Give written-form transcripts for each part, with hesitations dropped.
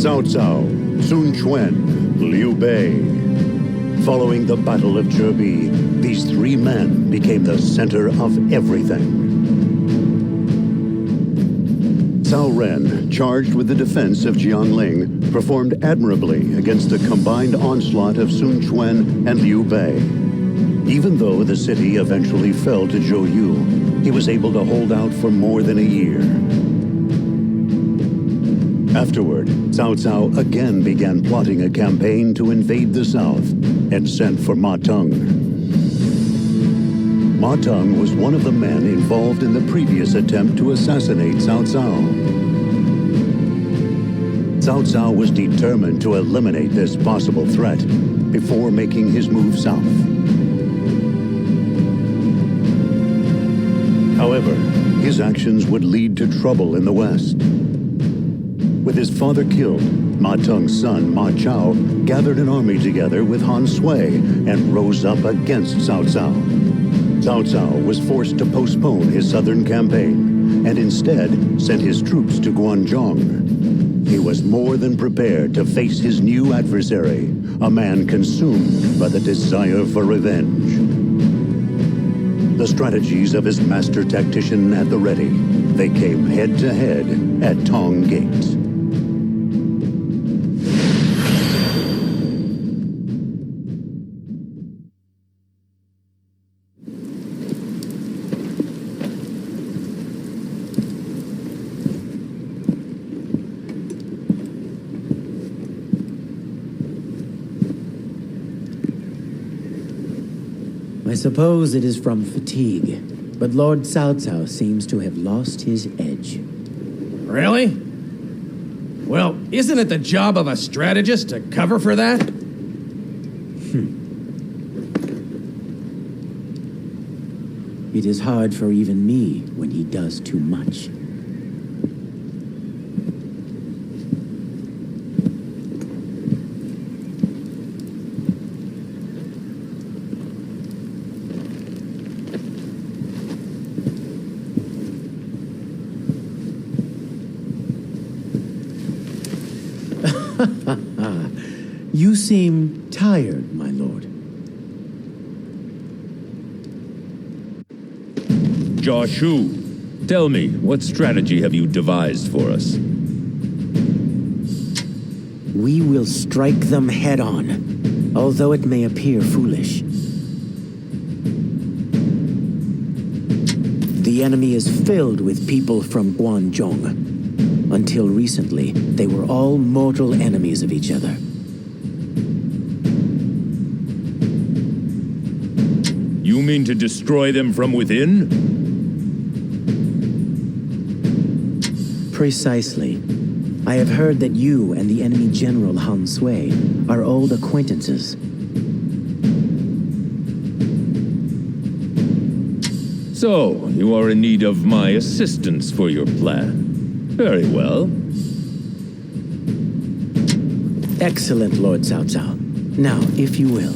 Cao Cao, Sun Quan, Liu Bei. Following the Battle of Zhebi, these three men became the center of everything. Cao Ren, charged with the defense of Jiangling, performed admirably against the combined onslaught of Sun Quan and Liu Bei. Even though the city eventually fell to Zhou Yu, he was able to hold out for more than a year. Afterward, Cao Cao again began plotting a campaign to invade the south and sent for Ma Teng. Ma Teng was one of the men involved in the previous attempt to assassinate Cao Cao. Cao Cao was determined to eliminate this possible threat before making his move south. However, his actions would lead to trouble in the west. With his father killed, Ma Teng's son, Ma Chao, gathered an army together with Han Sui and rose up against Cao Cao. Cao Cao was forced to postpone his southern campaign and instead sent his troops to Guanzhong. He was more than prepared to face his new adversary, a man consumed by the desire for revenge. The strategies of his master tactician at the ready, they came head-to-head at Tong Gate. I suppose it is from fatigue, but Lord Cao Cao seems to have lost his edge. Really? Well, isn't it the job of a strategist to cover for that? It is hard for even me when he does too much. You seem tired, my lord. Joshu, tell me, what strategy have you devised for us? We will strike them head on, although it may appear foolish. The enemy is filled with people from Guanzhong. Until recently, they were all mortal enemies of each other. You mean to destroy them from within? Precisely. I have heard that you and the enemy general Han Sui are old acquaintances. So, you are in need of my assistance for your plan. Very well. Excellent, Lord Cao Cao. Now, if you will.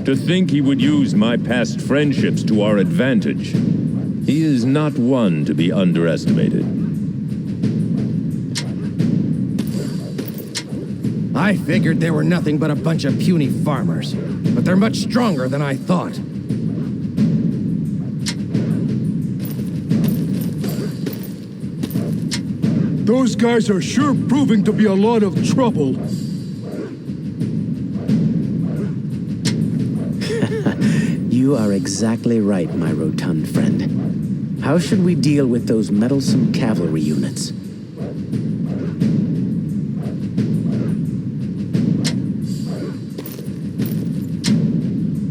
To think he would use my past friendships to our advantage. He is not one to be underestimated. I figured they were nothing but a bunch of puny farmers, but they're much stronger than I thought. Those guys are sure proving to be a lot of trouble. You are exactly right, my rotund friend. How should we deal with those meddlesome cavalry units?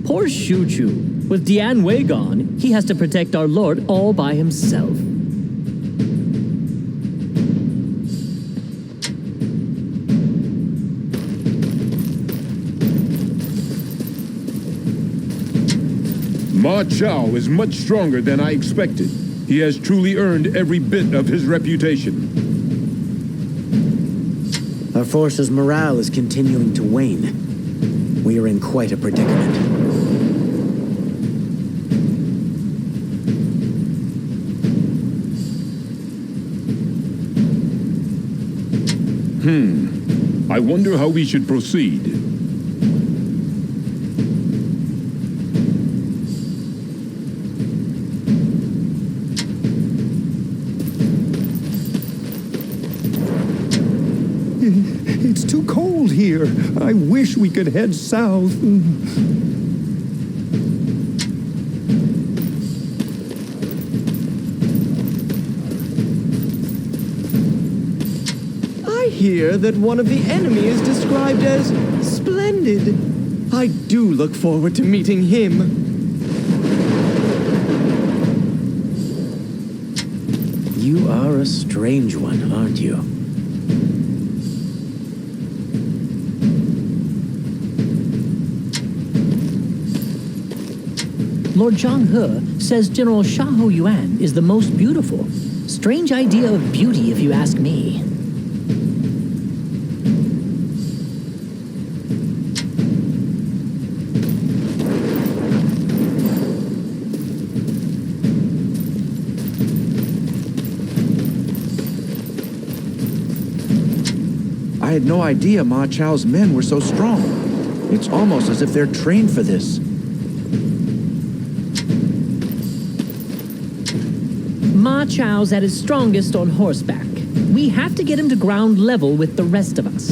Poor Shu-Chu. With Dian Wei gone, he has to protect our lord all by himself. Ma Chao is much stronger than I expected. He has truly earned every bit of his reputation. Our force's morale is continuing to wane. We are in quite a predicament. I wonder how we should proceed. It's too cold here. I wish we could head south. I hear that one of the enemy is described as splendid. I do look forward to meeting him. You are a strange one, aren't you? Lord Zhang He says General Xiahou Yuan is the most beautiful. Strange idea of beauty, if you ask me. I had no idea Ma Chao's men were so strong. It's almost as if they're trained for this. Ma Chao's at his strongest on horseback. We have to get him to ground level with the rest of us.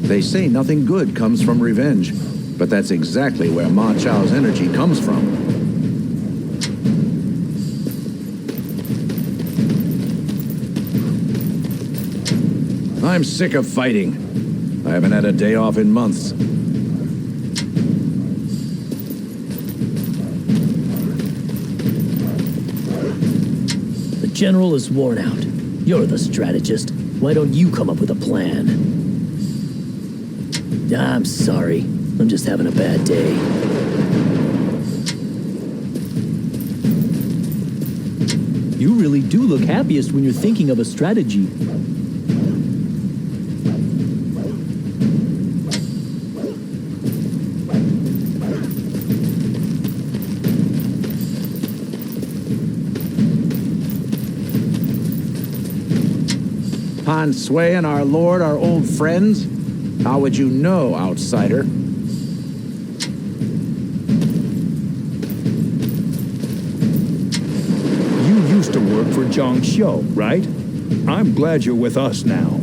They say nothing good comes from revenge, but that's exactly where Ma Chao's energy comes from. I'm sick of fighting. I haven't had a day off in months. The general is worn out. You're the strategist. Why don't you come up with a plan? I'm sorry. I'm just having a bad day. You really do look happiest when you're thinking of a strategy. Han Sui and our lord are old friends? How would you know, outsider? You used to work for Zhang Xiu, right? I'm glad you're with us now.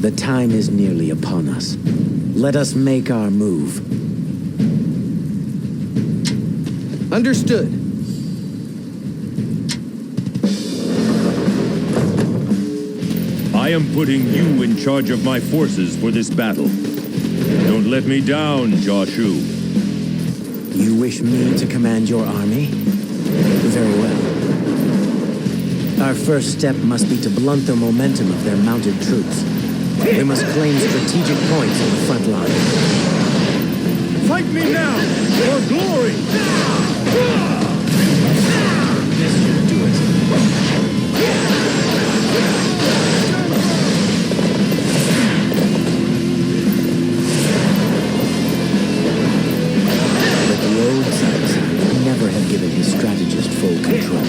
The time is nearly upon us. Let us make our move. Understood. I am putting you in charge of my forces for this battle. Don't let me down, Joshu. You wish me to command your army? Very well. Our first step must be to blunt the momentum of their mounted troops. We must claim strategic points on the front line. Fight me now, for glory! This should do it. But the old Zhang would never have given his strategist full control.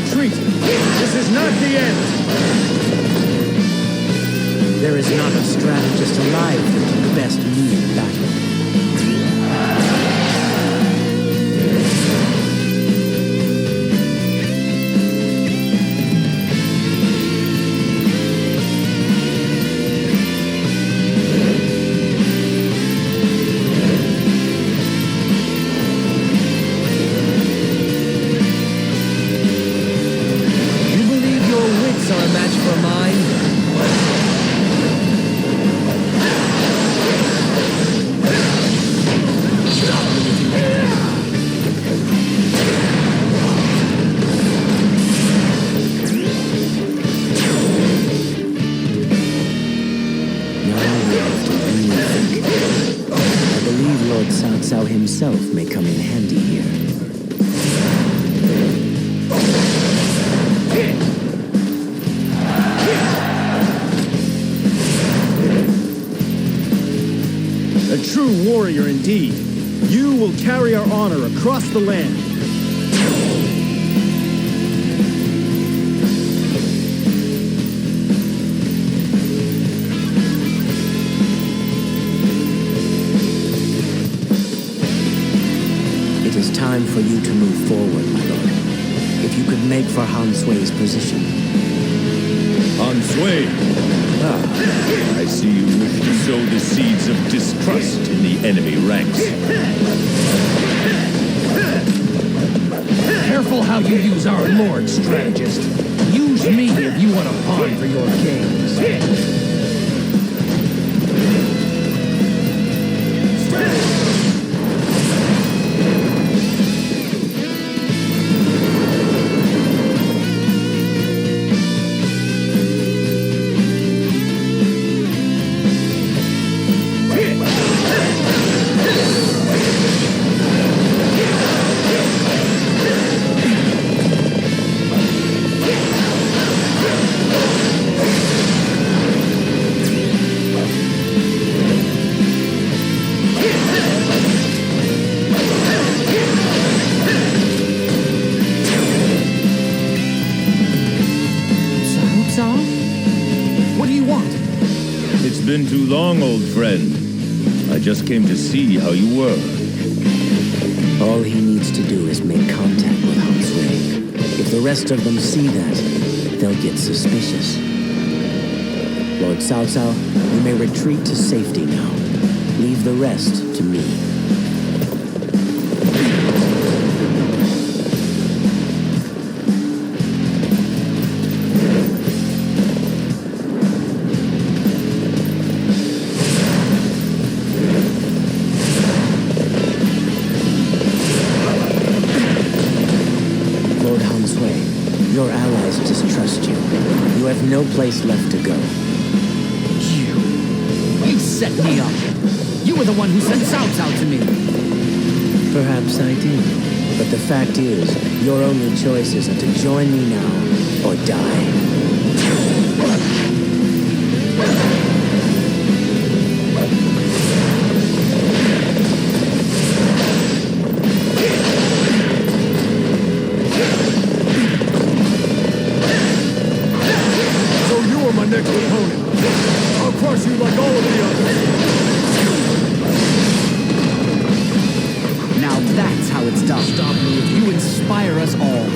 retreat. This is not the end. There is not a strategist alive that can best lead battle. You believe your wits are a match for mine? Now we have to rethink. I believe Lord Cao Cao himself may come in handy here. A true warrior indeed. You will carry our honor across the land. It is time for you to move forward, my lord. If you could make for Han Sui's position. Han Sui! I see you wish to sow the seeds of distrust in the enemy ranks. Careful how you use our Lord, strategist. Use me if you want a pawn for your games. What do you want? It's been too long, old friend. I just came to see how you were. All he needs to do is make contact with Han Sui. If the rest of them see that, they'll get suspicious. Lord Cao Cao, you may retreat to safety now. Leave the rest to me. Your allies distrust you. You have no place left to go. You set me up. You were the one who sent Cao Cao to me. Perhaps I did. But the fact is, your only choices are to join me now or die. My next opponent. I'll crush you like all of the others. Now that's how it's done. Stop me if you inspire us all.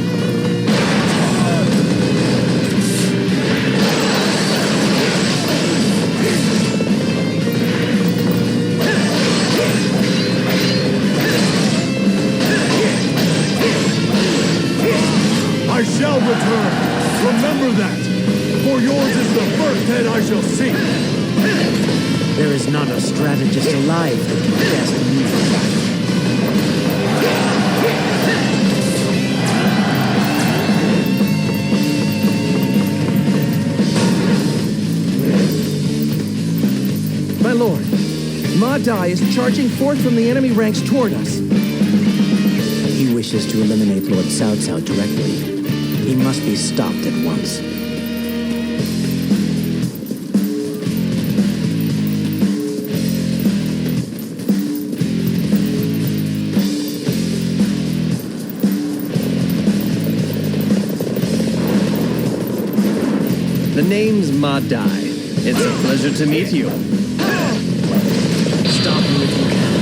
I shall return. Remember that. For yours is the first head I shall see. There is not a strategist alive that can best lead the battle. My lord, Ma Dai is charging forth from the enemy ranks toward us. He wishes to eliminate Lord Cao Cao directly. He must be stopped at once. The name's Ma Dai. It's a pleasure to meet you. Stop me if you can.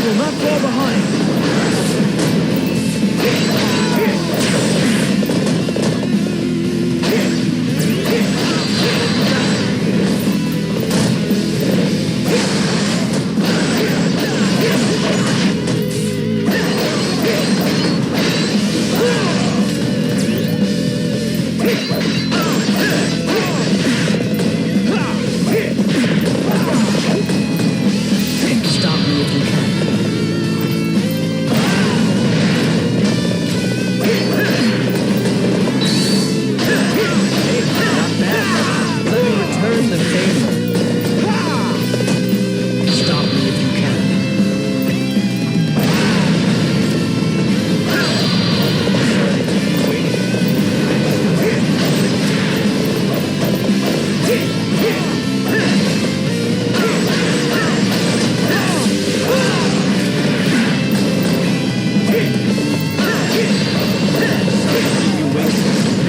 Will not fall behind. Stop me if you can. Not bad. Let me return the favor. Stop me if you can.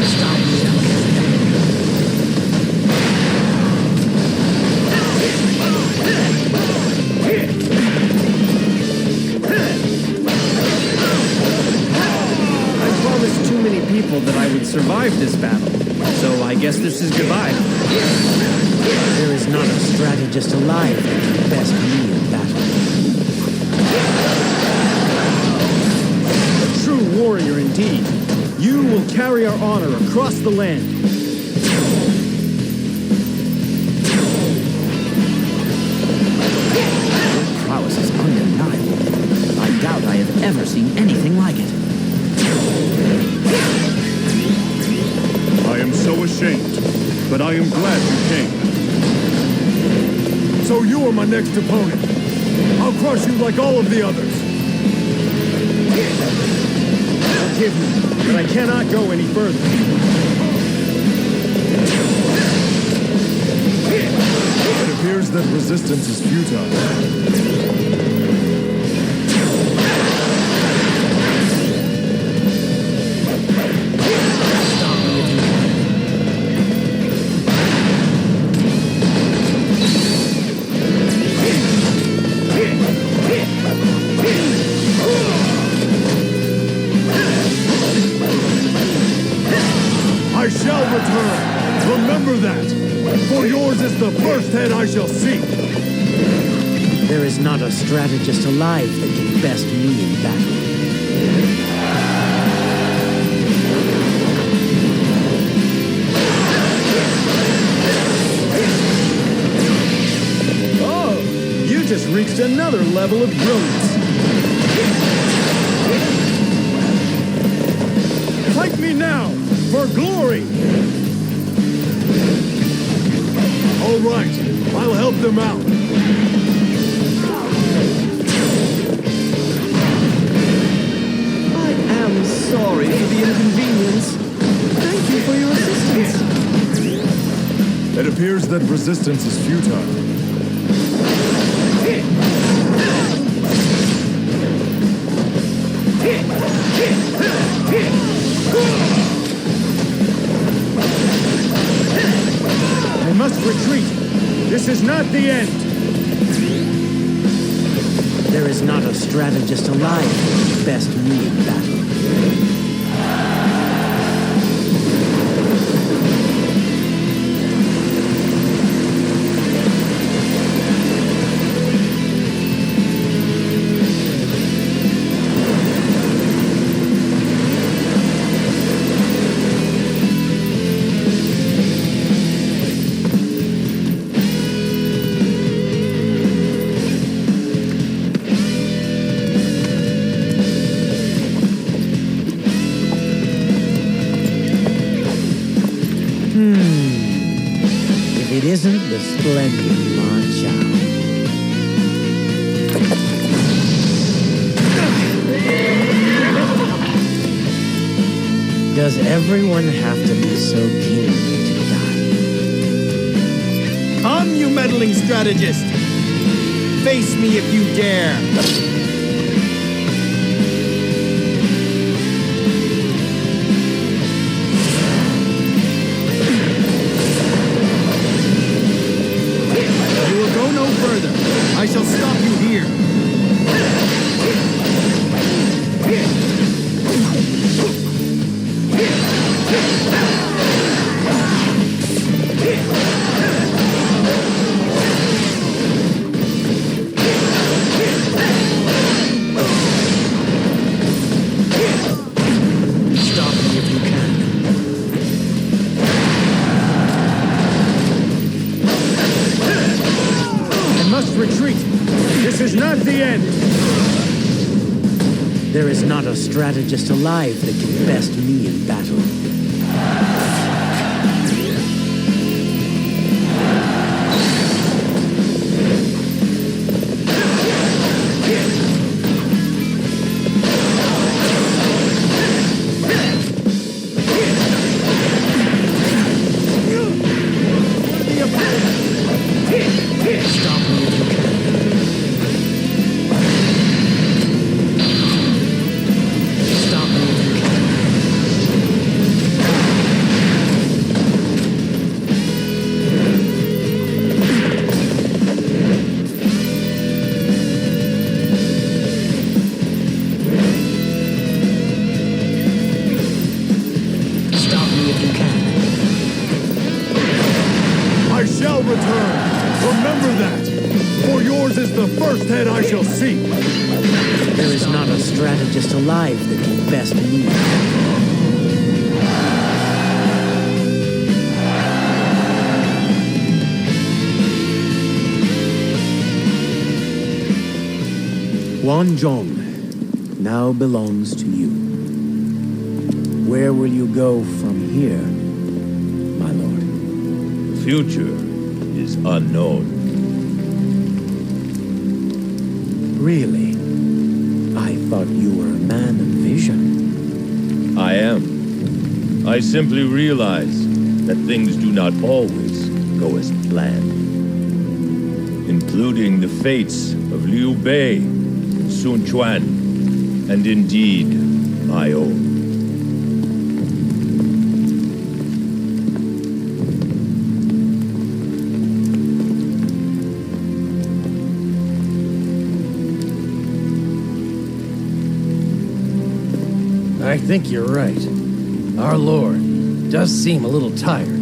Stop me if you can. I promised too many people that I would survive this battle. So I guess this is goodbye. There is not a strategist alive that can best me in battle. A true warrior indeed. You will carry our honor across the land. Your prowess is undeniable. I doubt I have ever seen anything like it. I am so ashamed, but I am glad you came. So you are my next opponent. I'll crush you like all of the others. Forgive me, but I cannot go any further. It appears that resistance is futile. Stop me if you can. I shall return. Remember that. For yours is the first head I shall seek. There is not a strategist alive that can best me in battle. Oh, you just reached another level of brilliance. Fight me now, for glory! All right, I'll help them out. I am sorry for the inconvenience. Thank you for your assistance. It appears that resistance is futile. I must retreat. This is not the end. There is not a strategist alive that can best me in battle. If it isn't the splendid Ma Chao. Does everyone have to be so keen to die? Come, you meddling strategist! Face me if you dare! You will go no further. I shall stop you here. Stop me if you can. I must retreat. This is not the end. There is not a strategist alive that can best me in battle. Stop me if you can. Stop me if you can. Stop me if you can. I shall return. Remember that. For yours is the first head I shall see. There is not a strategist alive that can best me. Wanzhong now belongs to you. Where will you go from here, my lord? The future is unknown. Really? I thought you were a man of vision. I am. I simply realize that things do not always go as planned, including the fates of Liu Bei, Sun Quan, and indeed my own. I think you're right. Our Lord does seem a little tired.